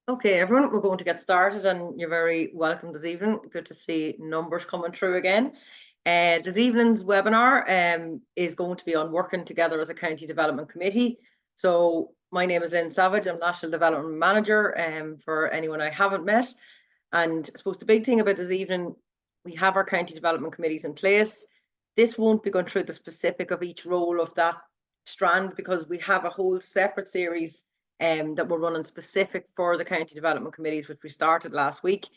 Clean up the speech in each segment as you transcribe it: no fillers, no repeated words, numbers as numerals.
Okay, everyone, we're going to get started and you're very welcome this evening. Good to see numbers coming through again. This evening's webinar is going to be on working together as a county development committee. So my name is Lynn Savage. I'm National Development Manager for anyone I haven't met. And I suppose the big thing about this evening, we have our county development committees in place. This won't be going through the specific of each role of that strand because we have a whole separate series that we're running specific for the county development committees, which we started last week,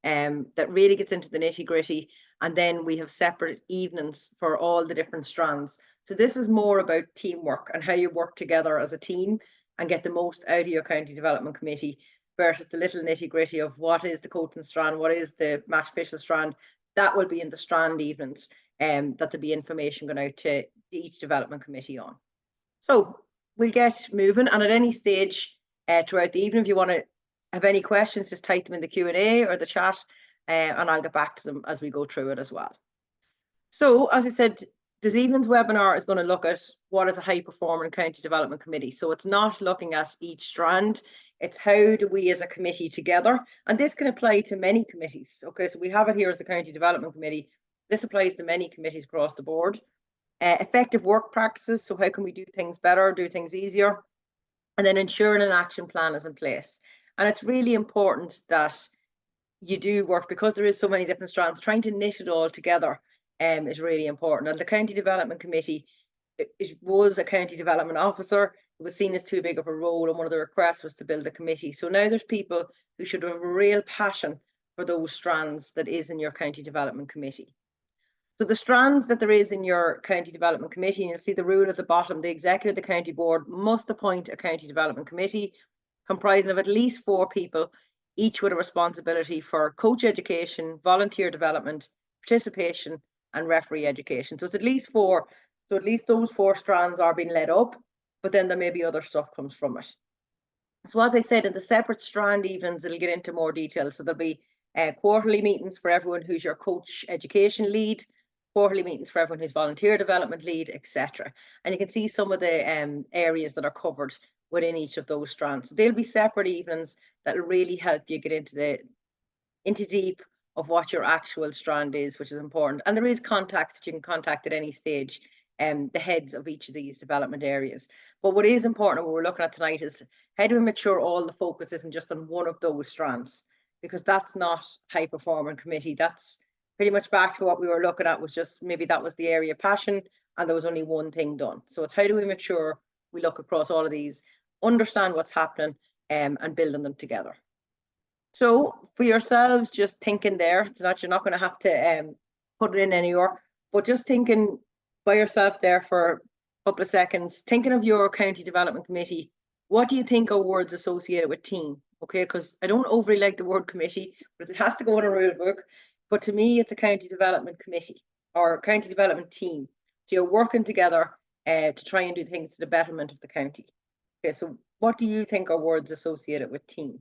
that really gets into the nitty gritty. And then we have separate evenings for all the different strands. So this is more about teamwork and how you work together as a team and get the most out of your county development committee versus the little nitty gritty of what is the coaching strand, what is the match official strand. That will be in the strand evenings, that there'll be information going out to each development committee on. So we'll get moving, and at any stage throughout the evening, if you want to have any questions, just type them in the Q&A or the chat, and I'll get back to them as we go through it as well. So as I said, this evening's webinar is going to look at what is a high performing county development committee. So it's not looking at each strand, it's how do we as a committee together, and this can apply to many committees. Okay, so we have it here as the county development committee. This applies to many committees across the board. Effective work practices, so how can we do things better, do things easier, and then ensuring an action plan is in place. And it's really important that you do work, because there is so many different strands, trying to knit it all together is really important. And the county development committee, it was a county development officer. It was seen as too big of a role, and one of the requests was to build a committee. So now there's people who should have a real passion for those strands that is in your county development committee. So the strands that there is in your county development committee, and you'll see the rule at the bottom, the executive of the county board must appoint a county development committee comprising of at least 4 people, each with a responsibility for coach education, volunteer development, participation, and referee education. So it's at least 4. So at least those 4 strands are being led up, but then there may be other stuff comes from it. So as I said, in the separate strand evenings, it'll get into more detail. So there'll be quarterly meetings for everyone who's your coach education lead, quarterly meetings for everyone who's volunteer development lead, etc. And you can see some of the areas that are covered within each of those strands. So they'll be separate evenings that will really help you get into deep of what your actual strand is, which is important. And there is contacts that you can contact at any stage, the heads of each of these development areas. But what is important, what we're looking at tonight, is how do we make sure all the focus isn't just on one of those strands, because that's not high performing committee. That's pretty much back to what we were looking at, was just maybe that was the area of passion and there was only one thing done. So it's how do we make sure we look across all of these, understand what's happening, and building them together. So for yourselves, just thinking there, it's not, you're not going to have to put it in anywhere, but just thinking by yourself there for a couple of seconds, thinking of your county development committee, what do you think are words associated with team? Okay, because I don't overly like the word committee, but it has to go in a rule book. But to me, it's a county development committee or county development team. So you're working together to try and do things to the betterment of the county. Okay, so what do you think are words associated with team?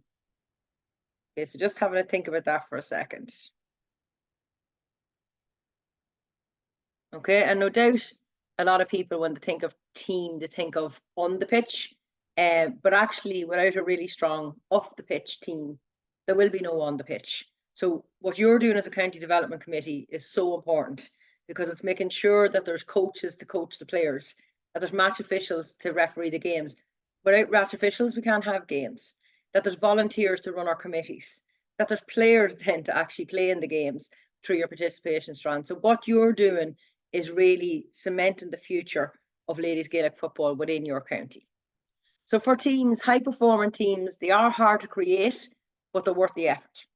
Okay, so just having a think about that for a second. Okay, and no doubt a lot of people, when they think of team, they think of on the pitch, but actually without a really strong off the pitch team, there will be no on the pitch. So what you're doing as a county development committee is so important, because it's making sure that there's coaches to coach the players, that there's match officials to referee the games. Without match officials, we can't have games. That there's volunteers to run our committees, that there's players then to actually play in the games through your participation strand. So what you're doing is really cementing the future of ladies Gaelic football within your county. So for teams, high performing teams, they are hard to create, but they're worth the effort.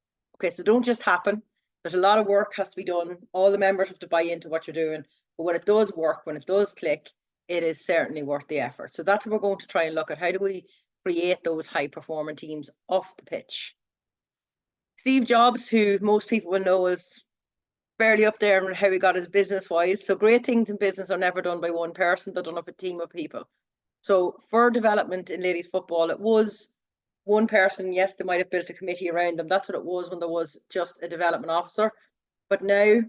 Okay, so don't just happen. There's a lot of work has to be done. All the members have to buy into what you're doing. But when it does work, when it does click, it is certainly worth the effort. So that's what we're going to try and look at. How do we create those high performing teams off the pitch? Steve Jobs, who most people will know is fairly up there in how he got his business wise. So great things in business are never done by one person, they're done with a team of people. So for development in ladies football, it was one person. Yes, they might have built a committee around them. That's what it was when there was just a development officer. But now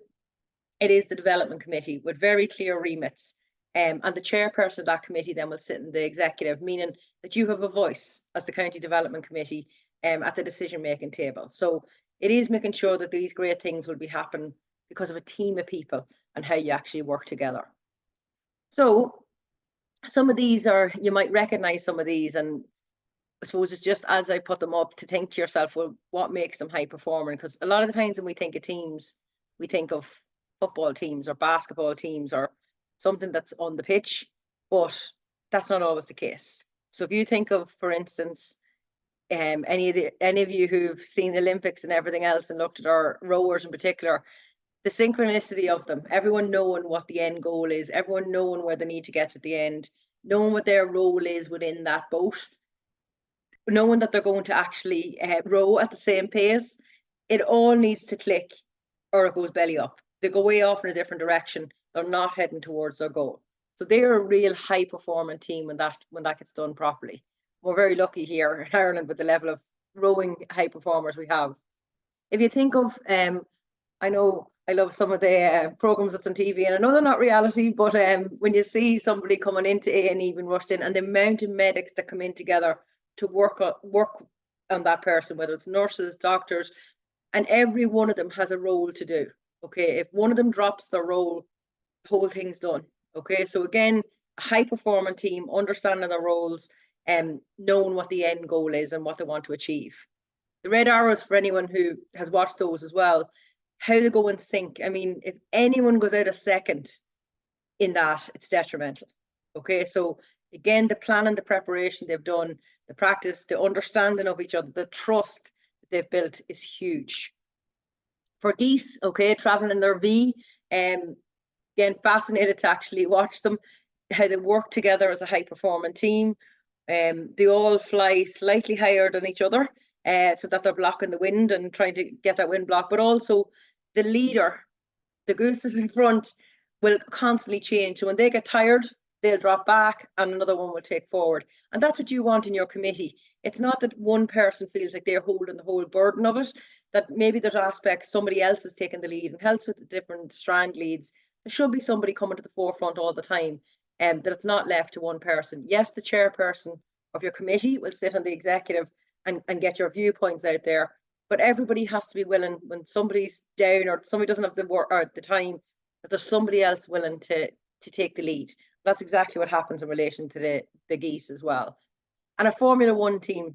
it is the development committee with very clear remits. And the chairperson of that committee then will sit in the executive, meaning that you have a voice as the county development committee at the decision-making table. So it is making sure that these great things will be happening because of a team of people and how you actually work together. So some of these are, you might recognize some of these, and I suppose it's just as I put them up to think to yourself, well, what makes them high performing? Because a lot of the times when we think of teams, we think of football teams or basketball teams or something that's on the pitch, but that's not always the case. So if you think of, for instance, any of you who've seen Olympics and everything else and looked at our rowers in particular, the synchronicity of them, everyone knowing what the end goal is, everyone knowing where they need to get at the end, knowing what their role is within that boat, knowing that they're going to actually row at the same pace, it all needs to click or it goes belly up. They go way off in a different direction. They're not heading towards their goal. So they're a real high performing team when that gets done properly. We're very lucky here in Ireland with the level of rowing high performers we have. If you think of, I know I love some of the programs that's on TV, and I know they're not reality, but when you see somebody coming into A&E being rushed in, and the amount of medics that come in together to work on that person, whether it's nurses, doctors, and every one of them has a role to do. Okay, if one of them drops their role, the whole thing's done. Okay, so again, a high performing team, understanding their roles and knowing what the end goal is and what they want to achieve. The red arrows, for anyone who has watched those as well, how they go in sync. I mean, if anyone goes out a second in that, it's detrimental. Okay, so again, the planning, the preparation they've done, the practice, the understanding of each other, the trust that they've built is huge. For geese, okay, traveling in their V, again, fascinated to actually watch them, how they work together as a high performing team. They all fly slightly higher than each other, so that they're blocking the wind and trying to get that wind block, but also the leader, the gooses in front, will constantly change. So when they get tired, they'll drop back and another one will take forward. And that's what you want in your committee. It's not that one person feels like they're holding the whole burden of it, that maybe there's aspects somebody else is taking the lead and helps with the different strand leads. There should be somebody coming to the forefront all the time, that it's not left to one person. Yes, the chairperson of your committee will sit on the executive and get your viewpoints out there, but everybody has to be willing, when somebody's down or somebody doesn't have the work or the time, that there's somebody else willing to take the lead. That's exactly what happens in relation to the geese as well. And a Formula One team,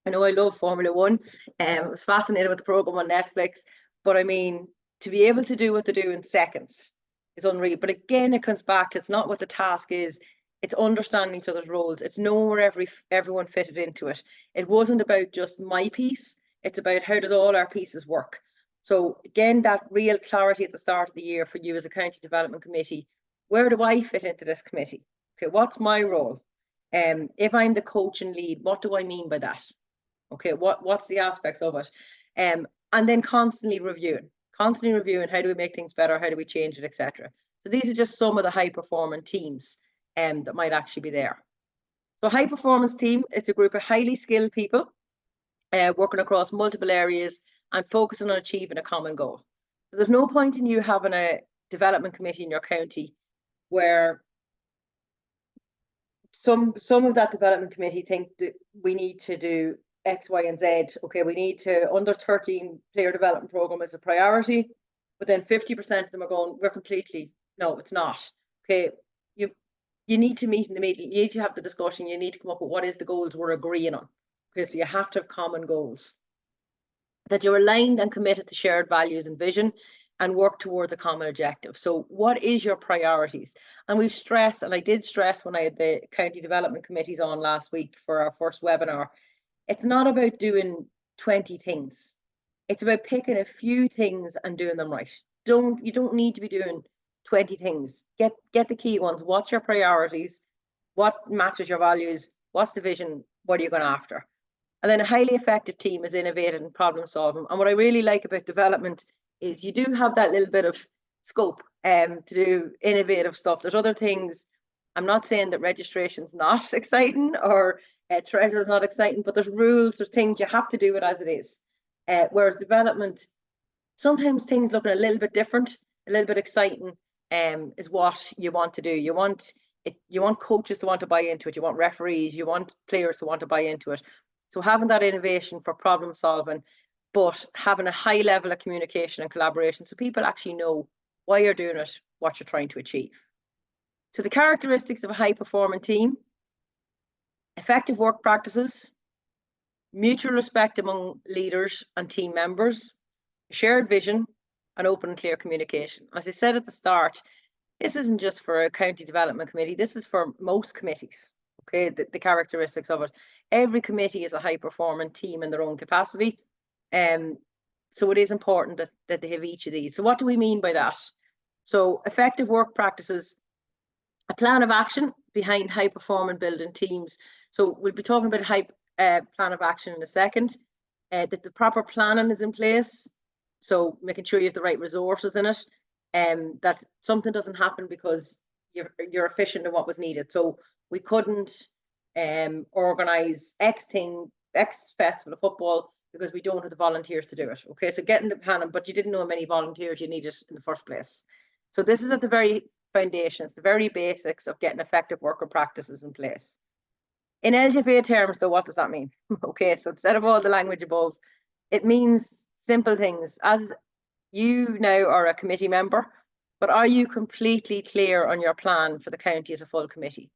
I know I love Formula One. I was fascinated with the program on Netflix, but I mean, to be able to do what they do in seconds is unreal. But again, it comes back to, it's not what the task is, it's understanding each other's roles. It's knowing where everyone fitted into it. It wasn't about just my piece, it's about how does all our pieces work. So again, that real clarity at the start of the year for you as a county development committee. Where do I fit into this committee? Okay, what's my role? If I'm the coach and lead, what do I mean by that? Okay, what's the aspects of it? And then constantly reviewing how do we make things better, how do we change it, etc. So these are just some of the high performing teams that might actually be there. So high performance team, it's a group of highly skilled people working across multiple areas and focusing on achieving a common goal. So there's no point in you having a development committee in your county where some of that development committee think that we need to do X, Y, and Z. Okay, we need to under 13 player development program as a priority, but then 50% of them are going, we're completely, no, it's not. Okay, you need to meet in the meeting, you need to have the discussion, you need to come up with what is the goals we're agreeing on. Okay, so you have to have common goals. That you're aligned and committed to shared values and vision and work towards a common objective. So what is your priorities? And we've stressed, and I did stress when I had the county development committees on last week for our first webinar, it's not about doing 20 things. It's about picking a few things and doing them right. You don't need to be doing 20 things. Get the key ones. What's your priorities? What matches your values? What's the vision? What are you going after? And then a highly effective team is innovative and problem solving. And what I really like about development is you do have that little bit of scope to do innovative stuff. There's other things. I'm not saying that registration's not exciting or treasure's not exciting, but there's rules, there's things you have to do it as it is. Whereas development, sometimes things looking a little bit different, a little bit exciting, is what you want to do. You want coaches to want to buy into it. You want referees, you want players to want to buy into it. So having that innovation for problem solving, but having a high level of communication and collaboration so people actually know why you're doing it, what you're trying to achieve. So the characteristics of a high performing team: effective work practices, mutual respect among leaders and team members, shared vision, and open and clear communication. As I said at the start, this isn't just for a county development committee, this is for most committees, okay, the characteristics of it. Every committee is a high performing team in their own capacity. So it is important that they have each of these. So what do we mean by that? So effective work practices, a plan of action behind high performing building teams. So we'll be talking about high plan of action in a second, that the proper planning is in place. So making sure you have the right resources in it, that something doesn't happen because you're efficient in what was needed. So we couldn't organize X festival of football because we don't have the volunteers to do it. Okay, so getting the planning, but you didn't know how many volunteers you needed in the first place. So this is at the very foundations, the very basics of getting effective worker practices in place. In LGFA terms, though, what does that mean? Okay, so instead of all the language above, it means simple things. As you now are a committee member, but are you completely clear on your plan for the county as a full committee?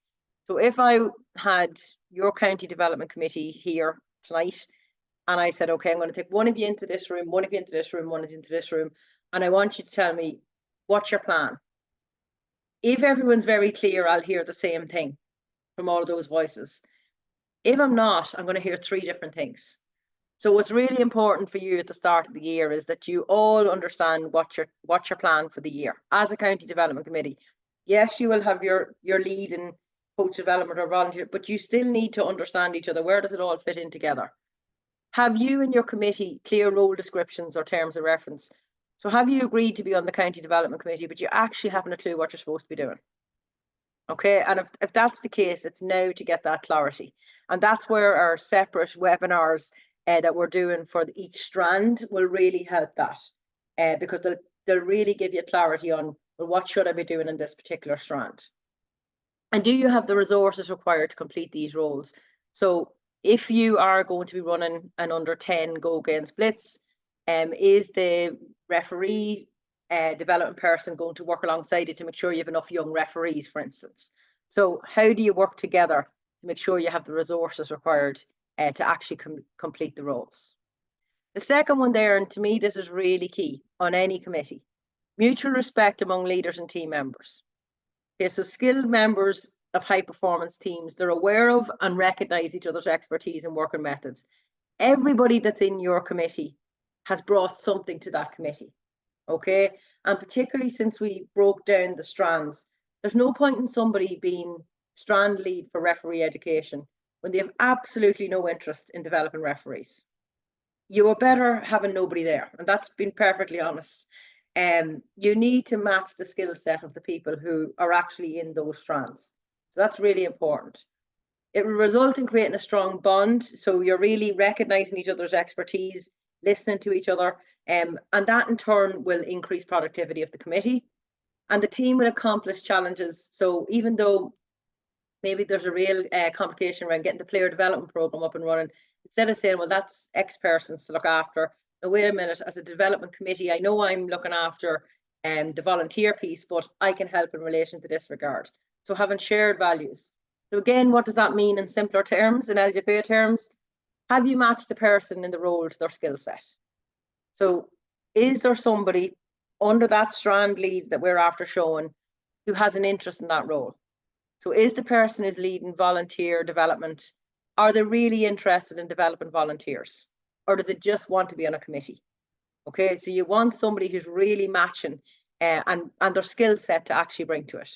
So if I had your county development committee here tonight, and I said, okay, I'm going to take one of you into this room, one of you into this room, one of you into this room, and I want you to tell me, what's your plan? If everyone's very clear, I'll hear the same thing from all of those voices. If I'm not, I'm going to hear three different things. So what's really important for you at the start of the year is that you all understand what's your plan for the year as a county development committee. Yes, you will have your lead in coach development or volunteer, but you still need to understand each other. Where does it all fit in together? Have you and your committee clear role descriptions or terms of reference? So have you agreed to be on the county development committee, but you actually haven't a clue what you're supposed to be doing? Okay, and if that's the case, it's now to get that clarity. And that's where our separate webinars that we're doing for each strand will really help that, because they'll really give you clarity on, well, what should I be doing in this particular strand? And do you have the resources required to complete these roles? So if you are going to be running an under 10 Go Against Blitz, is the referee development person going to work alongside it to make sure you have enough young referees, for instance? So how do you work together to make sure you have the resources required to actually complete the roles? The second one there, and to me this is really key on any committee, mutual respect among leaders and team members. Okay, so skilled members of high performance teams, they're aware of and recognize each other's expertise and working methods. Everybody that's in your committee has brought something to that committee. Okay, and particularly since we broke down the strands, there's no point in somebody being strand lead for referee education when they have absolutely no interest in developing referees. You are better having nobody there, and that's been perfectly honest. You need to match the skill set of the people who are actually in those strands. So that's really important. It will result in creating a strong bond. So you're really recognizing each other's expertise, listening to each other, and that in turn will increase productivity of the committee. And the team will accomplish challenges. So even though maybe there's a real complication around getting the player development program up and running, instead of saying, well, that's X persons to look after, now wait a minute, as a development committee, I know I'm looking after the volunteer piece, but I can help in relation to this regard. So having shared values. So again, what does that mean in simpler terms, in LGFA terms? Have you matched the person in the role to their skill set? So is there somebody under that strand lead that we're after showing who has an interest in that role? So is the person who's leading volunteer development, are they really interested in developing volunteers? Or do they just want to be on a committee? Okay, so you want somebody who's really matching and their skill set to actually bring to it.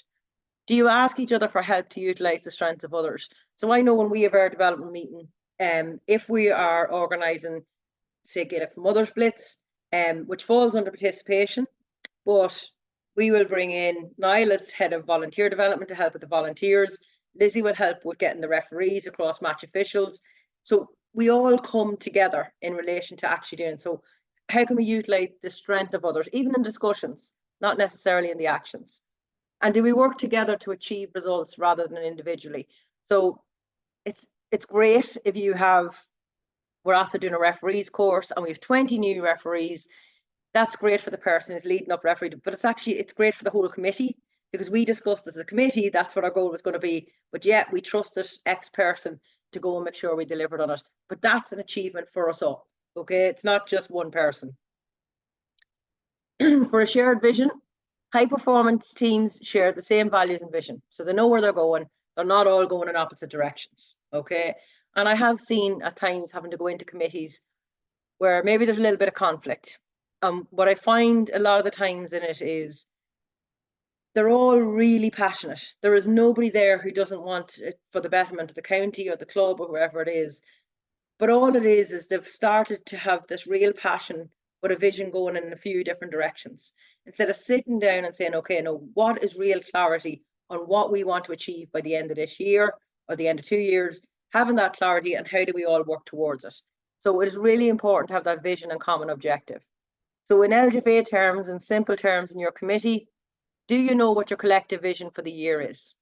Do you ask each other for help to utilise the strengths of others? So I know when we have our development meeting, if we are organising, say, Gaelic for Mothers Blitz, which falls under participation, but we will bring in Niall as head of volunteer development to help with the volunteers. Lizzie will help with getting the referees across match officials. So we all come together in relation to actually doing. So how can we utilise the strength of others, even in discussions, not necessarily in the actions? And do we work together to achieve results rather than individually? So it's great if you have We're after doing a referees course, and we have 20 new referees. That's great for the person who's leading up referee, but it's great for the whole committee, because we discussed as a committee that's what our goal was going to be. But yet we trusted X person to go and make sure we delivered on it. But that's an achievement for us all. Okay, it's not just one person. For a shared vision, high performance teams share the same values and vision, so they know where they're going. They're not all going in opposite directions. Okay, and I have seen at times having to go into committees where maybe there's a little bit of conflict. What I find a lot of the times in it is they're all really passionate. There is nobody there who doesn't want it for the betterment of the county or the club or whoever it is. But all it is they've started to have this real passion with a vision going in a few different directions. Instead of sitting down and saying, okay, no, what is real clarity on what we want to achieve by the end of this year or the end of 2 years, having that clarity, and how do we all work towards it? So it is really important to have that vision and common objective. So in LGFA terms, in simple terms, in your committee, do you know what your collective vision for the year is?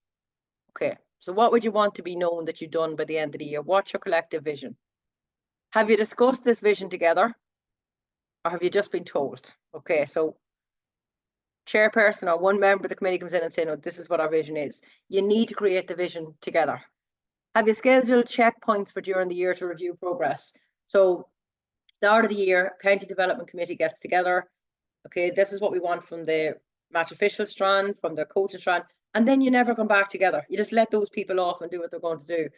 Okay, so what would you want to be known that you've done by the end of the year? What's your collective vision? Have you discussed this vision together, or have you just been told? Okay, so chairperson or one member of the committee comes in and says, no, this is what our vision is. You need to create the vision together. Have you scheduled checkpoints for during the year to review progress? So start of the year, County Development Committee gets together. Okay, this is what we want from the match official strand, from the coaches strand, and then you never come back together. You just let those people off and do what they're going to do.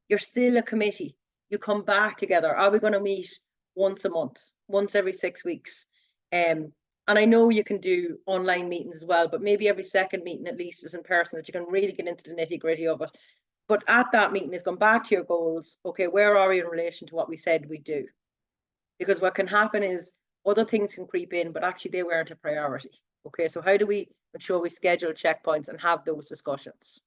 You're still a committee. You come back together. Are we going to meet once a month, once every 6 weeks? And I know you can do online meetings as well, but maybe every second meeting at least is in person, that you can really get into the nitty gritty of it. But at that meeting is going back to your goals. Okay, where are we in relation to what we said we'd do? Because what can happen is other things can creep in, but actually they weren't a priority. Okay, so how do we ensure we schedule checkpoints and have those discussions?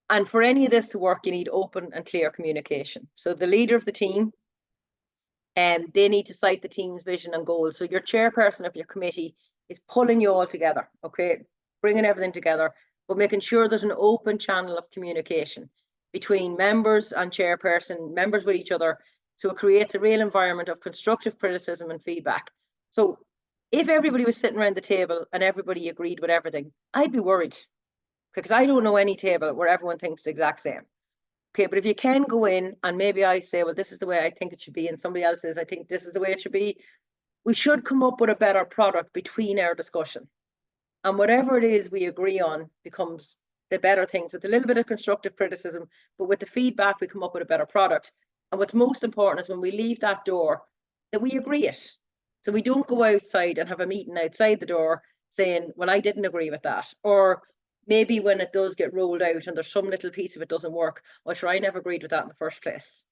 And for any of this to work, you need open and clear communication. So the leader of the team, they need to cite the team's vision and goals. So your chairperson of your committee is pulling you all together, okay, bringing everything together, but making sure there's an open channel of communication between members and chairperson, members with each other. So it creates a real environment of constructive criticism and feedback. So if everybody was sitting around the table and everybody agreed with everything, I'd be worried, because I don't know any table where everyone thinks the exact same. Okay, but if you can go in and maybe I say, well, this is the way I think it should be, and somebody else says, I think this is the way it should be, we should come up with a better product between our discussion. And whatever it is we agree on becomes the better thing. So it's a little bit of constructive criticism, but with the feedback, we come up with a better product. And what's most important is when we leave that door, that we agree it. So we don't go outside and have a meeting outside the door saying, well, I didn't agree with that. Or maybe when it does get rolled out and there's some little piece of it doesn't work, well, sure, I never agreed with that in the first place.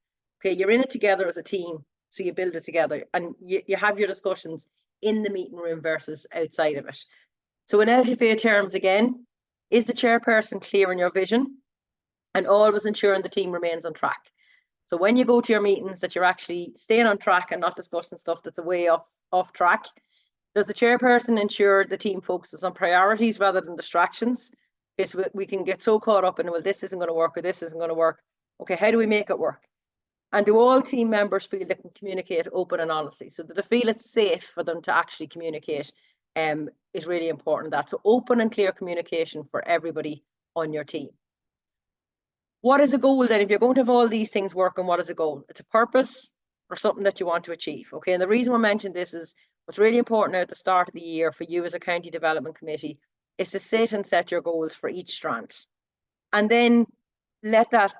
Okay, you're in it together as a team, so you build it together, and you have your discussions in the meeting room versus outside of it. So in LGFA terms, again, is the chairperson clear in your vision, and always ensuring the team remains on track? So when you go to your meetings, that you're actually staying on track and not discussing stuff that's away off track. Does the chairperson ensure the team focuses on priorities rather than distractions? Okay, so we can get so caught up in, well, this isn't going to work or this isn't going to work. Okay, how do we make it work? And do all team members feel they can communicate open and honestly, so that they feel it's safe for them to actually communicate? Is really important. That so open and clear communication for everybody on your team. What is a goal then? If you're going to have all these things working, what is a goal? It's a purpose or something that you want to achieve. Okay, and the reason we mentioned this is what's really important at the start of the year for you as a county development committee is to sit and set your goals for each strand, and then let that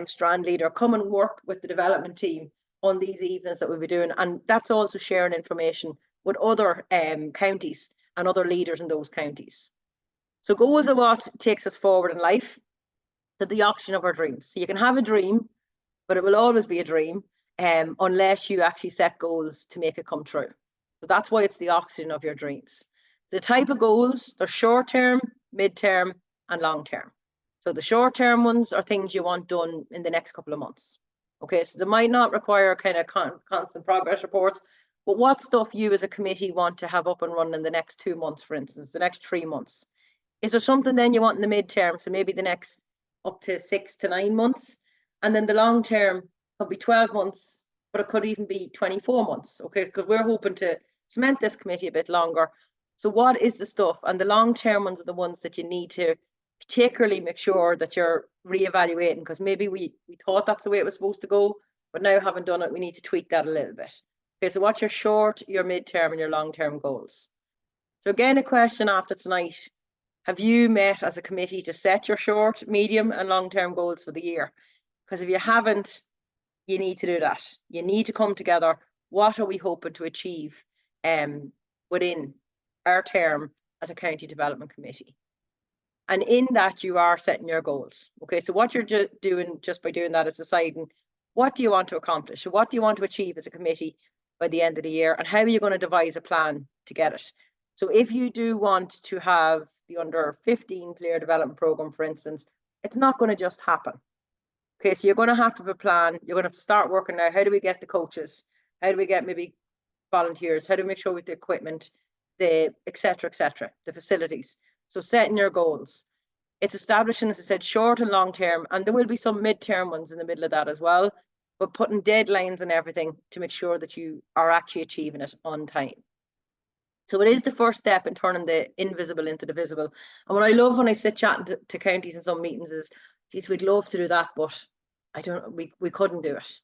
strand leader come and work with the development team on these evenings that we'll be doing. And that's also sharing information with other counties and other leaders in those counties. So goals are what takes us forward in life, to the oxygen of our dreams. So you can have a dream, but it will always be a dream unless you actually set goals to make it come true. So that's why it's the oxygen of your dreams. The type of goals, they're short-term, mid-term, and long-term. So the short-term ones are things you want done in the next couple of months. Okay, so they might not require kind of constant progress reports, but what stuff you as a committee want to have up and running in the next 2 months, for instance, the next 3 months? Is there something then you want in the mid-term? So maybe the next up to 6 to 9 months, and then the long term could be 12 months but it could even be 24 months, okay? Because we're hoping to cement this committee a bit longer. So what is the stuff? And the long-term ones are the ones that you need to particularly make sure that you're reevaluating, because maybe we thought that's the way it was supposed to go, but now having done it, we need to tweak that a little bit. Okay, so what's your short, your mid-term, and your long-term goals? So again, a question after tonight. Have you met as a committee to set your short, medium, and long-term goals for the year? Because if you haven't, you need to do that. You need to come together. What are we hoping to achieve within our term as a county development committee? And in that, you are setting your goals. Okay, so what you're doing just by doing that is deciding what do you want to accomplish? So what do you want to achieve as a committee by the end of the year? And how are you going to devise a plan to get it? So if you do want to have the under 15 player development program, for instance, it's not going to just happen. Okay, so you're going to have to have a plan. You're going to have to start working now. How do we get the coaches? How do we get maybe volunteers? How do we make sure with the equipment, the et cetera, the facilities? So setting your goals. It's establishing, as I said, short and long term, and there will be some mid-term ones in the middle of that as well, but putting deadlines and everything to make sure that you are actually achieving it on time. So it is the first step in turning the invisible into the visible. And what I love when I sit chatting to counties in some meetings is, geez, we'd love to do that, but we couldn't do it.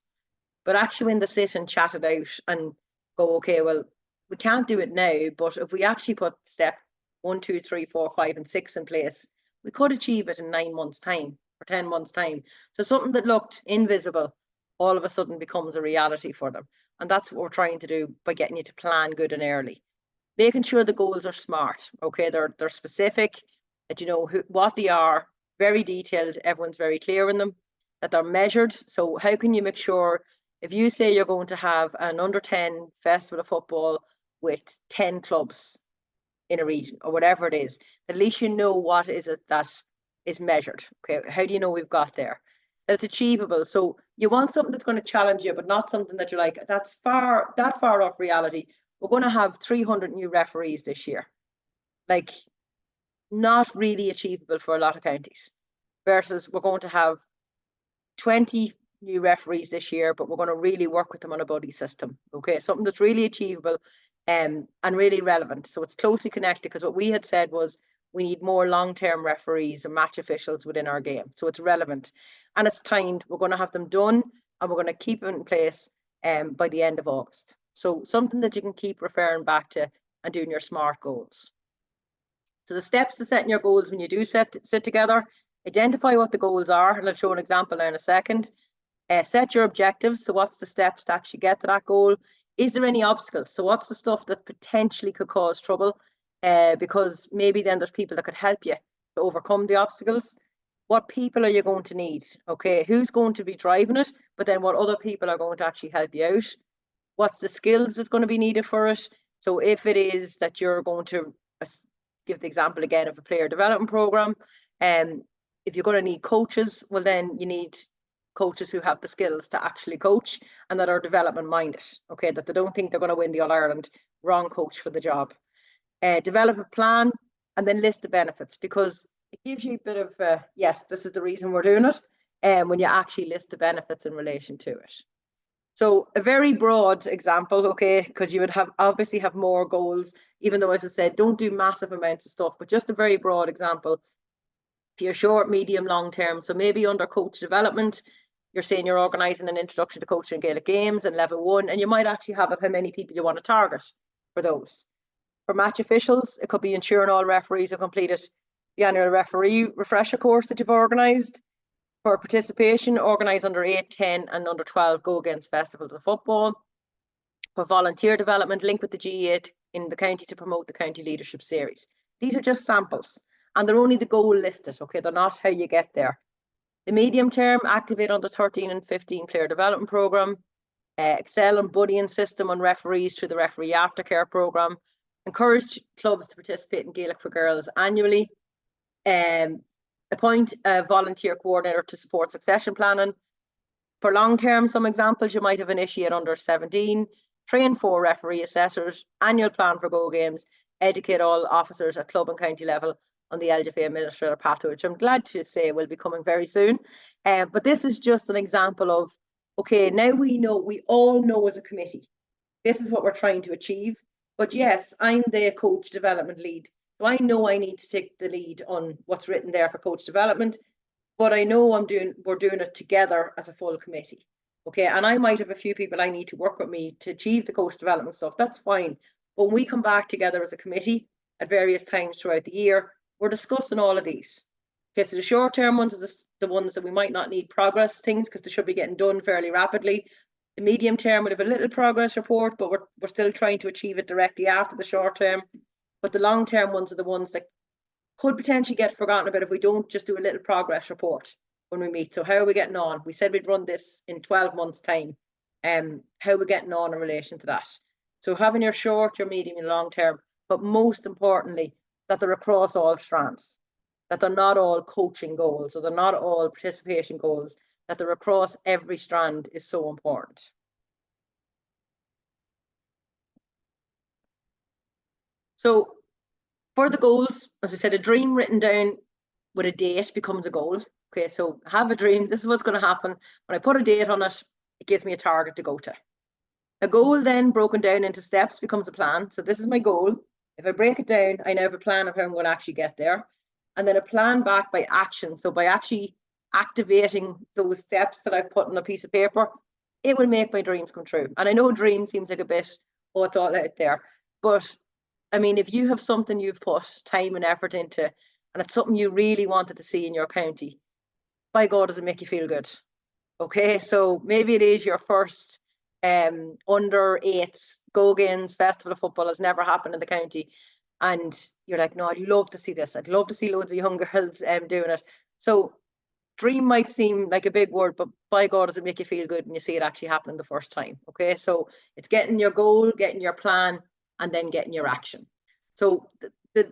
But actually when they sit and chat it out and go, okay, well, we can't do it now, but if we actually put step 1, 2, 3, 4, 5, and 6 in place, we could achieve it in 9 months' time or 10 months' time. So something that looked invisible all of a sudden becomes a reality for them. And that's what we're trying to do by getting you to plan good and early. Making sure the goals are smart, okay? They're specific, that you know what they are, very detailed, everyone's very clear in them, that they're measured. So how can you make sure, if you say you're going to have an under 10 festival of football with 10 clubs in a region or whatever it is, at least you know what is it that is measured, okay? How do you know we've got there? That's achievable. So you want something that's going to challenge you, but not something that you're like, that's that far off reality. We're going to have 300 new referees this year. Like, not really achievable for a lot of counties. Versus we're going to have 20 new referees this year, but we're going to really work with them on a buddy system. Okay, something that's really achievable and really relevant. So it's closely connected, because what we had said was we need more long-term referees and match officials within our game. So it's relevant and it's timed. We're going to have them done and we're going to keep it in place by the end of August. So something that you can keep referring back to and doing your SMART goals. So the steps to setting your goals when you do sit together: identify what the goals are, and I'll show an example now in a second. Set your objectives. So what's the steps to actually get to that goal? Is there any obstacles? So what's the stuff that potentially could cause trouble? Because maybe then there's people that could help you to overcome the obstacles. What people are you going to need? Okay, who's going to be driving it? But then what other people are going to actually help you out? What's the skills that's going to be needed for it? So if it is that you're going to give the example again of a player development program, if you're going to need coaches, well then you need coaches who have the skills to actually coach and that are development minded, okay, that they don't think they're going to win the All-Ireland. Wrong coach for the job. Develop a plan and then list the benefits, because it gives you a bit of yes, this is the reason we're doing it, when you actually list the benefits in relation to it. So a very broad example, okay, because you would obviously have more goals, even though, as I said, don't do massive amounts of stuff, but just a very broad example for your short, medium, long term. So maybe under coach development, you're saying you're organising an introduction to coaching Gaelic games and level 1, and you might actually have how many people you want to target for those. For match officials, it could be ensuring all referees have completed the annual referee refresher course that you've organised. For participation, organise under 8, 10 and under 12 go against festivals of football. For volunteer development, link with the G8 in the county to promote the county leadership series. These are just samples and they're only the goal listed, okay? They're not how you get there. The medium term, activate under 13 and 15 player development program. Excel and buddying system on referees through the referee aftercare program. Encourage clubs to participate in Gaelic for Girls annually. Appoint a volunteer coordinator to support succession planning. For long term, some examples, you might have initiate under 17, train 4 referee assessors, annual plan for go games, educate all officers at club and county level on the LGFA administrator pathway, which I'm glad to say will be coming very soon. But this is just an example of okay, now we all know as a committee, this is what we're trying to achieve. But yes, I'm the coach development lead. So I know I need to take the lead on what's written there for coach development, but I know we're doing it together as a full committee. Okay, and I might have a few people I need to work with me to achieve the coach development stuff. That's fine. But when we come back together as a committee at various times throughout the year, we're discussing all of these. Okay, so the short-term ones are the ones that we might not need progress things because they should be getting done fairly rapidly. The medium term would have a little progress report, but we're still trying to achieve it directly after the short term. But the long-term ones are the ones that could potentially get forgotten about if we don't just do a little progress report when we meet. So how are we getting on? We said we'd run this in 12 months' time. How are we getting on in relation to that? So having your short, your medium, and long term, but most importantly, that they're across all strands, that they're not all coaching goals, or they're not all participation goals, that they're across every strand is so important. So for the goals, as I said, a dream written down with a date becomes a goal. Okay, so have a dream. This is what's going to happen. When I put a date on it, it gives me a target to go to. A goal then broken down into steps becomes a plan. So this is my goal. If I break it down, I now have a plan of how I'm going to actually get there. And then a plan back by action. So by actually activating those steps that I've put on a piece of paper, it will make my dreams come true. And I know dream seems like a bit, oh, it's all out there. But I mean, if you have something you've put time and effort into, and it's something you really wanted to see in your county, by God, does it make you feel good? Okay, so maybe it is your first under eights Go Games Festival of Football has never happened in the county, and you're like, no, I'd love to see this. I'd love to see loads of young girls doing it. So dream might seem like a big word, but by God, does it make you feel good when you see it actually happening the first time? Okay, so it's getting your goal, getting your plan, and then getting your action. So the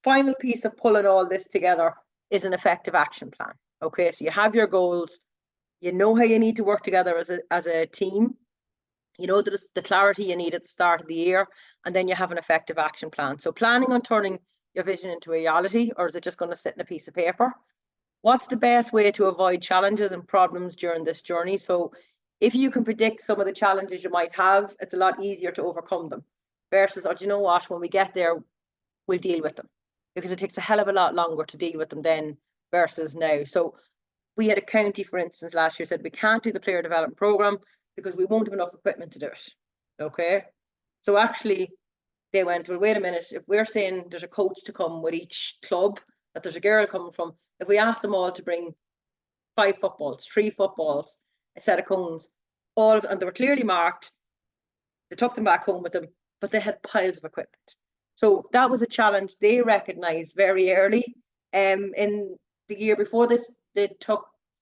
final piece of pulling all this together is an effective action plan. Okay, so you have your goals, you know how you need to work together as a team, you know the clarity you need at the start of the year, and then you have an effective action plan. So planning on turning your vision into reality, or is it just going to sit in a piece of paper? What's the best way to avoid challenges and problems during this journey? So if you can predict some of the challenges you might have, it's a lot easier to overcome them versus, oh, do you know what, when we get there, we'll deal with them, because it takes a hell of a lot longer to deal with them then versus now. So we had a county, for instance, last year said we can't do the player development program because we won't have enough equipment to do it. Okay. So actually they went, well, wait a minute, if we're saying there's a coach to come with each club, that there's a girl coming from, if we ask them all to bring 5 footballs, 3 footballs, a set of cones, and they were clearly marked, they took them back home with them, but they had piles of equipment. So that was a challenge they recognized very early. In the year before this, they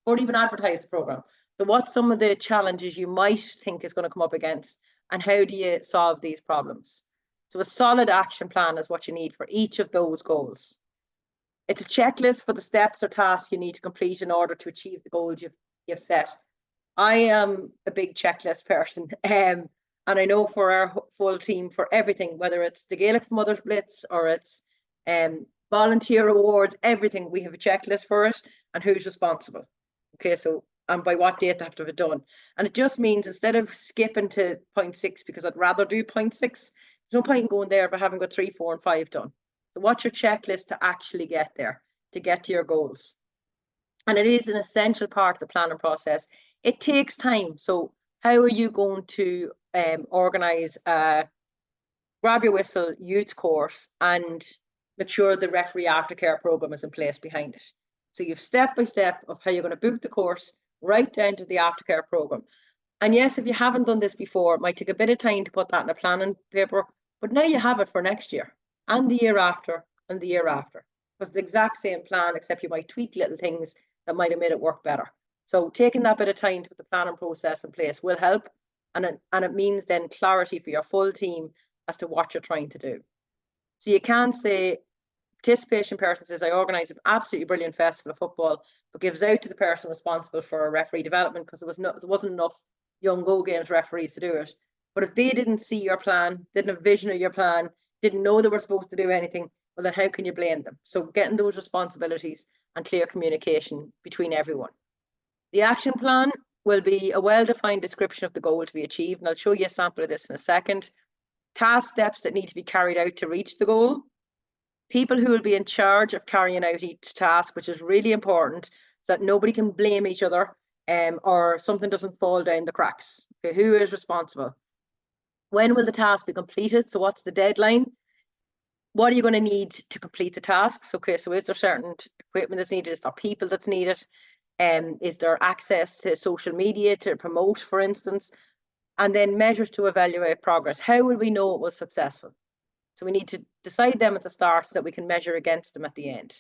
weren't even advertised the program. So what's some of the challenges you might think is going to come up against, and how do you solve these problems? So a solid action plan is what you need for each of those goals. It's a checklist for the steps or tasks you need to complete in order to achieve the goals you've set. I am a big checklist person, and I know for our full team, for everything, whether it's the Gaelic for Mothers Blitz or it's volunteer awards, everything, we have a checklist for it and who's responsible. Okay, so and by what date they have to have it done. And it just means instead of skipping to 0.6, because I'd rather do 0.6, there's no point in going there but having got 3, 4, and 5 done. So what's your checklist to actually get there, to get to your goals? And it is an essential part of the planning process. It takes time. So how are you going to organise a grab your whistle youth course and make sure the referee aftercare program is in place behind it? So you've step by step of how you're going to book the course right down to the aftercare program. And yes, if you haven't done this before, it might take a bit of time to put that in a planning paper, but now you have it for next year and the year after and the year after. It's the exact same plan, except you might tweak little things that might have made it work better. So taking that bit of time to put the planning process in place will help. And it means then clarity for your full team as to what you're trying to do. So you can't say, participation person says, I organise an absolutely brilliant festival of football, but gives out to the person responsible for referee development because there wasn't enough young Go Games referees to do it. But if they didn't see your plan, didn't have vision of your plan, didn't know they were supposed to do anything, well, then how can you blame them? So getting those responsibilities and clear communication between everyone. The action plan will be a well-defined description of the goal to be achieved. And I'll show you a sample of this in a second. Task steps that need to be carried out to reach the goal. People who will be in charge of carrying out each task, which is really important, so that nobody can blame each other or something doesn't fall down the cracks. Okay, who is responsible? When will the task be completed? So what's the deadline? What are you going to need to complete the tasks? Okay, so is there certain equipment that's needed? Is there people that's needed? Is there access to social media to promote, for instance? And then measures to evaluate progress. How will we know it was successful? So we need to decide them at the start so that we can measure against them at the end.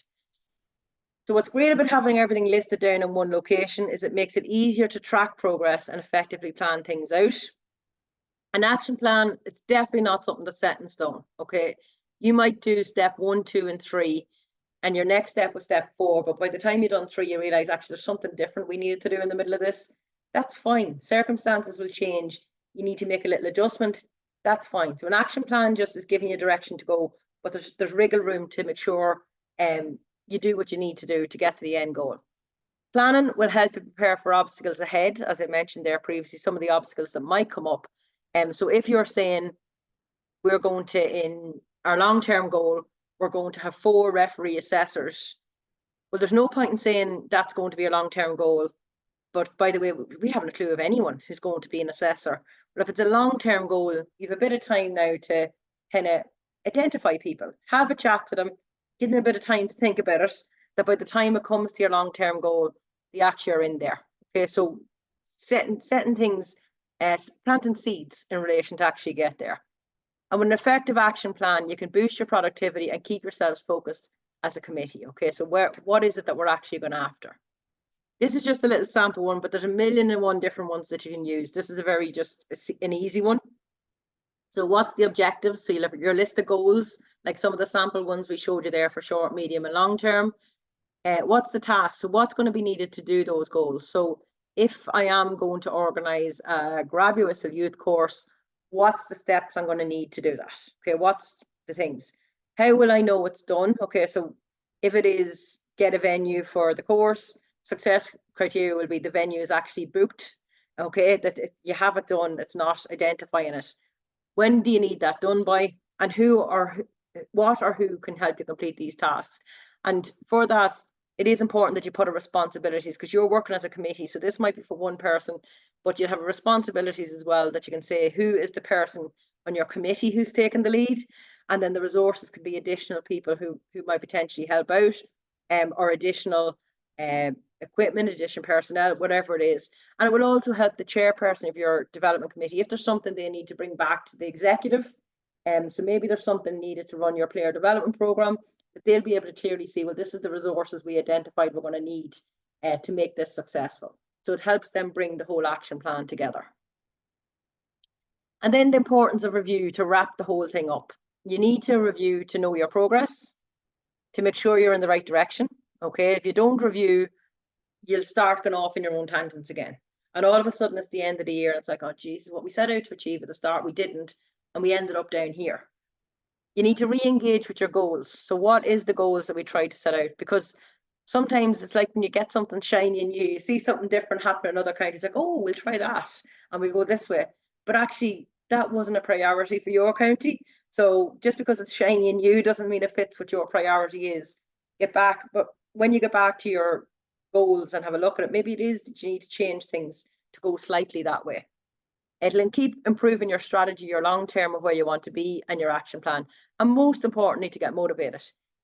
So what's great about having everything listed down in one location is it makes it easier to track progress and effectively plan things out. An action plan, it's definitely not something that's set in stone, okay? You might do step 1, 2, and 3, and your next step was step 4, but by the time you've done 3, you realize actually there's something different we needed to do in the middle of this. That's fine. Circumstances will change. You need to make a little adjustment. That's fine. So an action plan just is giving you direction to go, but there's wriggle room to make sure you do what you need to do to get to the end goal. Planning will help you prepare for obstacles ahead, as I mentioned there previously, some of the obstacles that might come up. So if you're saying we're going to, in our long-term goal, we're going to have 4 referee assessors, well, there's no point in saying that's going to be a long-term goal. But by the way, we haven't a clue of anyone who's going to be an assessor. But if it's a long-term goal, you have a bit of time now to kind of identify people, have a chat to them, give them a bit of time to think about it, that by the time it comes to your long-term goal, the actually are in there. Okay, so setting things, planting seeds in relation to actually get there. And with an effective action plan, you can boost your productivity and keep yourselves focused as a committee. Okay, so what is it that we're actually going after? This is just a little sample one, but there's 1,000,001 different ones that you can use. This is a very an easy one. So what's the objective? So you'll have your list of goals, like some of the sample ones we showed you there for short, medium, and long term. What's the task? So what's going to be needed to do those goals? So if I am going to organize a Grab Your Whistle youth course, what's the steps I'm going to need to do that? Okay, what's the things? How will I know it's done? Okay, so if it is get a venue for the course, success criteria will be the venue is actually booked. Okay, that you have it done, it's not identifying it. When do you need that done by? And what or who can help you complete these tasks? And for that, it is important that you put a responsibilities, because you're working as a committee. So this might be for one person, but you have responsibilities as well, that you can say who is the person on your committee who's taken the lead. And then the resources could be additional people who might potentially help out, or additional equipment, additional personnel, whatever it is. And it will also help the chairperson of your development committee if there's something they need to bring back to the executive. So maybe there's something needed to run your player development program, that they'll be able to clearly see, well, this is the resources we identified we're going to need to make this successful. So it helps them bring the whole action plan together. And then the importance of review to wrap the whole thing up. You need to review to know your progress, to make sure you're in the right direction. Okay, if you don't review, you'll start going off in your own tangents again. And all of a sudden it's the end of the year and it's like, oh Jesus, what we set out to achieve at the start, we didn't, and we ended up down here. You need to re-engage with your goals. So what is the goals that we try to set out? Because sometimes it's like when you get something shiny and new, you see something different happen in another country, it's like, oh, we'll try that and we'll go this way. But actually that wasn't a priority for your county. So just because it's shiny and new doesn't mean it fits what your priority is. Get back, but when you get back to your goals and have a look at it, maybe it is that you need to change things to go slightly that way. It'll keep improving your strategy, your long term of where you want to be, and your action plan. And most importantly, to get motivated.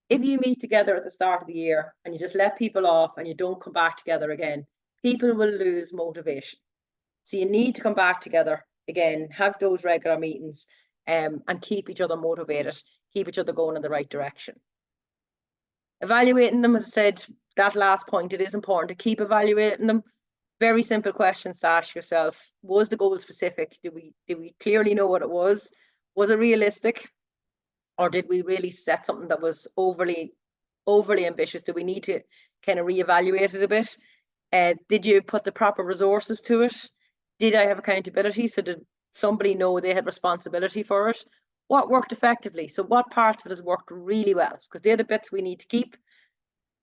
If you meet together at the start of the year and you just let people off and you don't come back together again, people will lose motivation. So you need to come back together again, have those regular meetings, and keep each other motivated, keep each other going in the right direction. Evaluating them, as I said, that last point, it is important to keep evaluating them. Very simple questions to ask yourself. Was the goal specific? Did we clearly know what it was? Was it realistic? Or did we really set something that was overly ambitious? Do we need to kind of reevaluate it a bit? Did you put the proper resources to it? Did I have accountability? So did somebody know they had responsibility for it? What worked effectively? So what parts of it has worked really well? Because they're the bits we need to keep.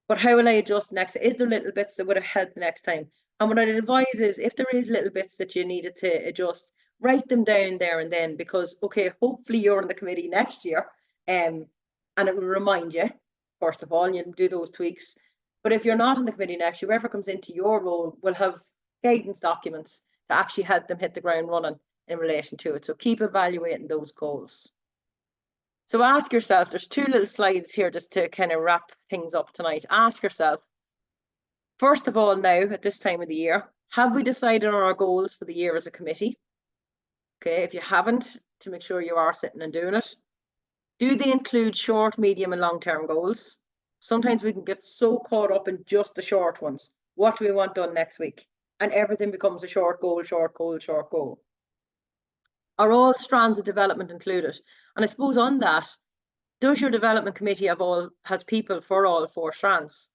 But how will I adjust next? Is there little bits that would have helped the next time? And what I'd advise is if there is little bits that you needed to adjust, write them down there and then, because, okay, hopefully you're in the committee next year, and it will remind you, first of all, and you do those tweaks. But if you're not in the committee next year, whoever comes into your role will have guidance documents to actually help them hit the ground running in relation to it. So keep evaluating those goals. So ask yourself, there's two little slides here just to kind of wrap things up tonight. Ask yourself, first of all, now at this time of the year, have we decided on our goals for the year as a committee? Okay, if you haven't, to make sure you are sitting and doing it. Do they include short, medium, and long-term goals? Sometimes we can get so caught up in just the short ones. What do we want done next week? And everything becomes a short goal, short goal, short goal. Are all strands of development included? And I suppose on that, does your development committee has people for all 4 strands?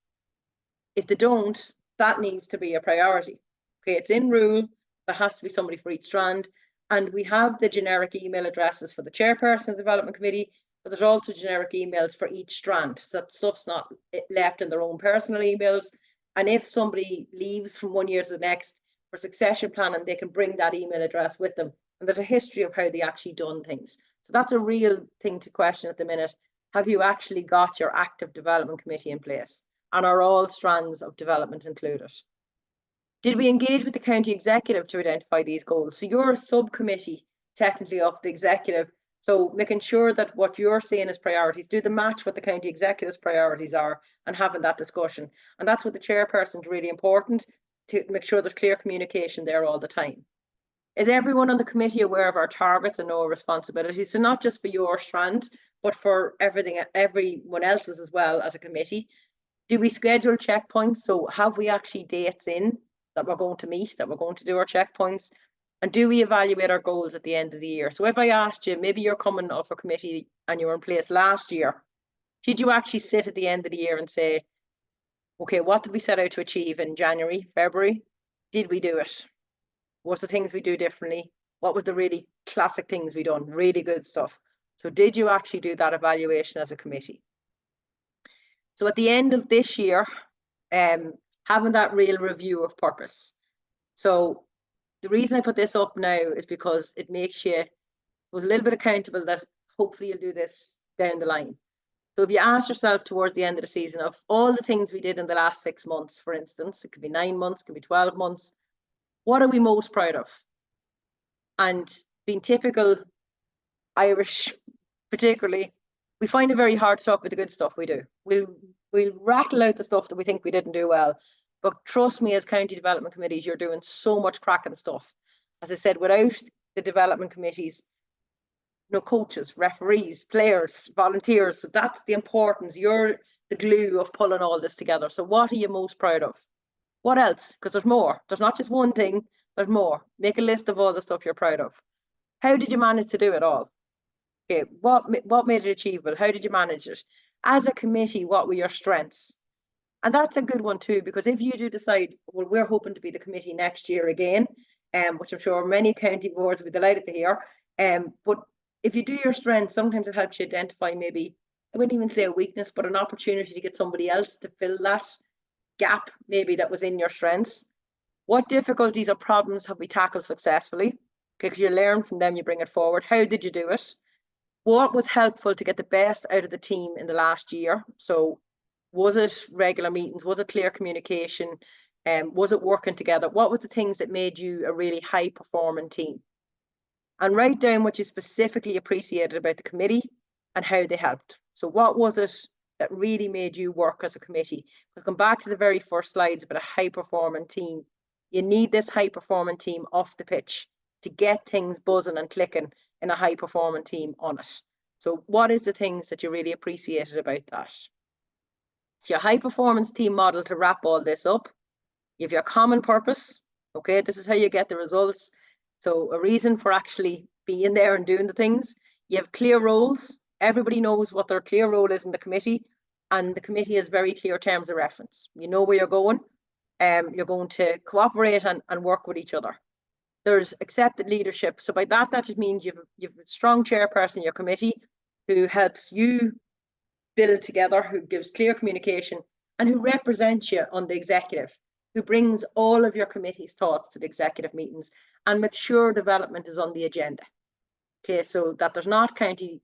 If they don't, that needs to be a priority. Okay, it's in rule, there has to be somebody for each strand. And we have the generic email addresses for the chairperson of the development committee, but there's also generic emails for each strand. So that stuff's not left in their own personal emails. And if somebody leaves from one year to the next for succession planning, they can bring that email address with them. And there's a history of how they actually done things. So that's a real thing to question at the minute. Have you actually got your active development committee in place? And are all strands of development included? Did we engage with the county executive to identify these goals? So you're a subcommittee technically of the executive. So making sure that what you're seeing as priorities, do the match what the county executive's priorities are, and having that discussion. And that's what the chairperson is really important, to make sure there's clear communication there all the time. Is everyone on the committee aware of our targets and our responsibilities? So not just for your strand, but for everyone else's as well as a committee. Do we schedule checkpoints? So have we actually dates in that we're going to meet, that we're going to do our checkpoints? And do we evaluate our goals at the end of the year? So if I asked you, maybe you're coming off a committee and you were in place last year, did you actually sit at the end of the year and say, okay, what did we set out to achieve in January, February? Did we do it? What's the things we do differently? What was the really classic things we done? Really good stuff. So did you actually do that evaluation as a committee? So at the end of this year, having that real review of purpose. So the reason I put this up now is because it makes you a little bit accountable that hopefully you'll do this down the line. So if you ask yourself towards the end of the season, of all the things we did in the last 6 months, for instance, it could be 9 months, it could be 12 months, what are we most proud of? And being typical Irish, particularly, we find it very hard to talk about the good stuff we do. We'll rattle out the stuff that we think we didn't do well, but trust me, as county development committees, you're doing so much cracking stuff. As I said, without the development committees, no coaches, referees, players, volunteers. So that's the importance. You're the glue of pulling all this together. So what are you most proud of? What else? Because there's more. There's not just one thing, there's more. Make a list of all the stuff you're proud of. How did you manage to do it all? Okay, what made it achievable? How did you manage it? As a committee, what were your strengths? And that's a good one too, because if you do decide, well, we're hoping to be the committee next year again, which I'm sure many county boards will be delighted to hear. But if you do your strengths, sometimes it helps you identify maybe, I wouldn't even say a weakness, but an opportunity to get somebody else to fill that gap maybe that was in your strengths. What difficulties or problems have we tackled successfully? Because you learn from them, you bring it forward. How did you do it? What was helpful to get the best out of the team in the last year? So was it regular meetings? Was it clear communication? Was it working together? What was the things that made you a really high performing team? And write down what you specifically appreciated about the committee and how they helped. So what was it that really made you work as a committee? We'll come back to the very first slides about a high performing team. You need this high performing team off the pitch to get things buzzing and clicking in a high performing team on it. So what is the things that you really appreciated about that? So your high performance team model, to wrap all this up, you have your common purpose. Okay, this is how you get the results. So a reason for actually being there and doing the things. You have clear roles. Everybody knows what their clear role is in the committee, and the committee has very clear terms of reference. You know where you're going. You're going to cooperate and work with each other. There's accepted leadership. So by that just means you've a strong chairperson in your committee who helps you build together, who gives clear communication, and who represents you on the executive, who brings all of your committee's thoughts to the executive meetings, and mature development is on the agenda. Okay, so that there's not county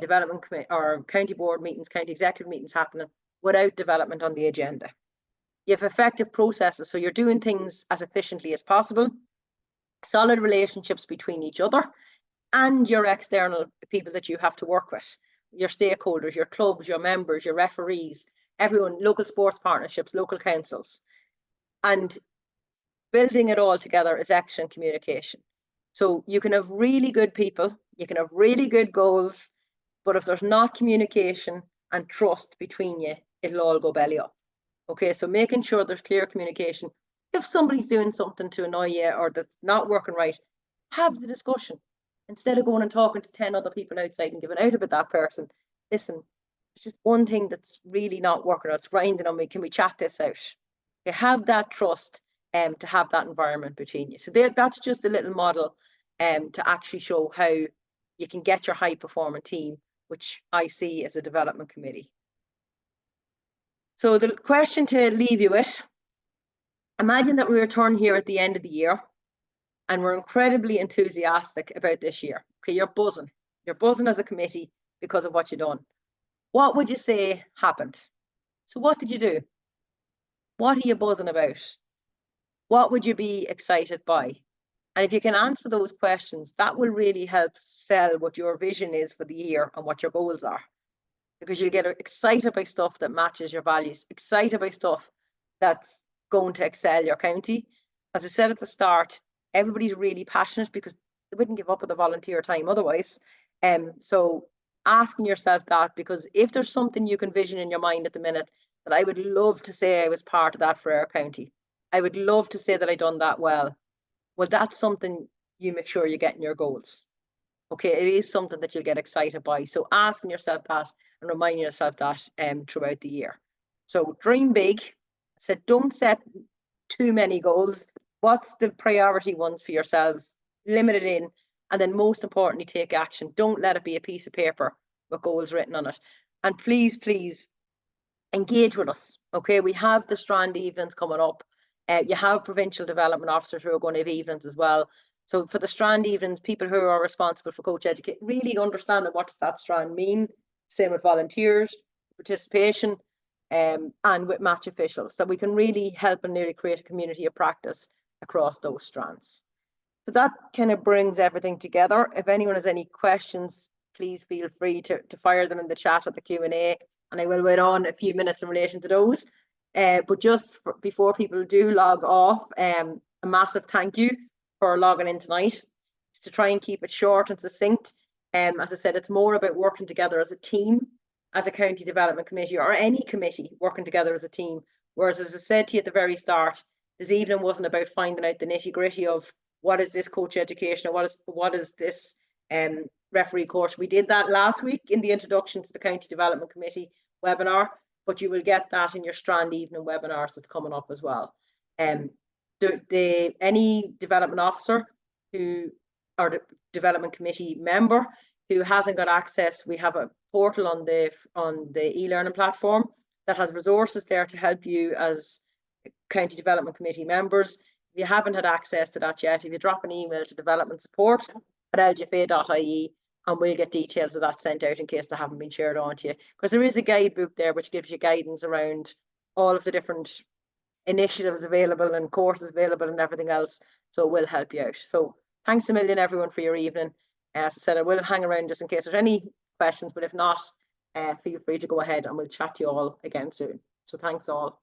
development committee or county board meetings, county executive meetings happening without development on the agenda. You have effective processes, so you're doing things as efficiently as possible, solid relationships between each other and your external people that you have to work with, your stakeholders, your clubs, your members, your referees, everyone, local sports partnerships, local councils. And building it all together is excellent communication. So you can have really good people, you can have really good goals, but if there's not communication and trust between you, it'll all go belly up. Okay, so making sure there's clear communication. If somebody's doing something to annoy you or that's not working right, have the discussion. Instead of going and talking to 10 other people outside and giving out about that person, listen, there's just one thing that's really not working out, it's grinding on me, can we chat this out? You have that trust to have that environment between you. So that's just a little model to actually show how you can get your high performing team, which I see as a development committee. So the question to leave you with, imagine that we return here at the end of the year and we're incredibly enthusiastic about this year. Okay, you're buzzing as a committee because of what you've done. What would you say happened? So what did you do? What are you buzzing about? What would you be excited by? And if you can answer those questions, that will really help sell what your vision is for the year and what your goals are. Because you'll get excited by stuff that matches your values, excited by stuff that's going to excel your county. As I said at the start, everybody's really passionate because they wouldn't give up on the volunteer time otherwise. So asking yourself that, because if there's something you can vision in your mind at the minute that I would love to say I was part of that for our county, I would love to say that I done that well. Well, that's something you make sure you get in your goals. Okay, it is something that you'll get excited by. So asking yourself that and reminding yourself that throughout the year. So dream big. So don't set too many goals. What's the priority ones for yourselves? Limit it in. And then most importantly, take action. Don't let it be a piece of paper with goals written on it. And please, please engage with us. Okay, we have the Strand evenings coming up. You have provincial development officers who are going to have evenings as well. So for the Strand evenings, people who are responsible for coach education, really understanding what does that Strand mean. Same with volunteers, participation, and with match officials. So we can really help and nearly create a community of practice across those strands. So that kind of brings everything together. If anyone has any questions, please feel free to fire them in the chat at the Q&A, and I will wait on a few minutes in relation to those. But just before people do log off, a massive thank you for logging in tonight. To try and keep it short and succinct. As I said, it's more about working together as a team, as a county development committee or any committee working together as a team. Whereas, as I said to you at the very start, this evening wasn't about finding out the nitty gritty of what is this coach education or what is this referee course. We did that last week in the introduction to the County Development Committee webinar, but you will get that in your Strand evening webinars that's coming up as well. Any development officer who or the development committee member who hasn't got access, we have a portal on the e-learning platform that has resources there to help you as county development committee members. If you haven't had access to that yet, if you drop an email to developmentsupport@lgfa.ie, and we'll get details of that sent out in case they haven't been shared on to you. Because there is a guidebook there which gives you guidance around all of the different initiatives available and courses available and everything else. So it will help you out. So thanks a million, everyone, for your evening. As I said, I will hang around just in case there's any questions, but if not, feel free to go ahead and we'll chat to you all again soon. So thanks all.